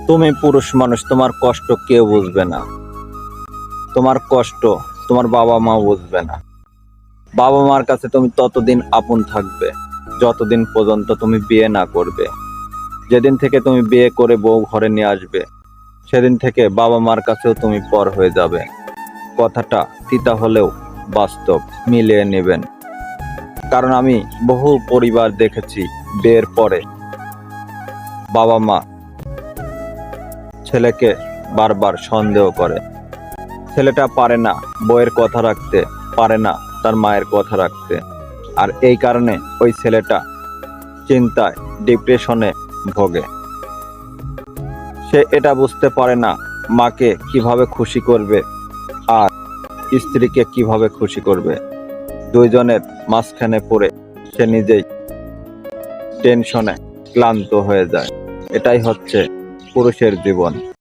তুমি পুরুষ মানুষ, তোমার কষ্ট কেউ বুঝবে না। তোমার কষ্ট তোমার বাবা মা বুঝবে না। বাবা মার কাছে তুমি ততদিন আপন থাকবে যতদিন পর্যন্ত তুমি বিয়ে না করবে। যেদিন থেকে তুমি বিয়ে করে বউ ঘরে নিয়ে আসবে, সেদিন থেকে বাবা মার কাছেও তুমি পর হয়ে যাবে। কথাটা তিতা হলেও বাস্তব, মিলিয়ে নেবেন। কারণ আমি বহু পরিবার দেখেছি, বিয়ের পরে বাবা মা ছেলেকে বারবার সন্দেহ করে। ছেলেটা পারে না বউয়ের কথা রাখতে, পারে না তার মায়ের কথা রাখতে। আর এই কারণে ওই ছেলেটা চিন্তায়, ডিপ্রেশনে ভোগে। সে এটা বুঝতে পারে না মাকে কিভাবে খুশি করবে আর স্ত্রীকে কিভাবে খুশি করবে। দুইজনের মাঝখানে পড়ে সে নিজেই টেনশনে ক্লান্ত হয়ে যায়। এটাই হচ্ছে পুরুষের জীবন।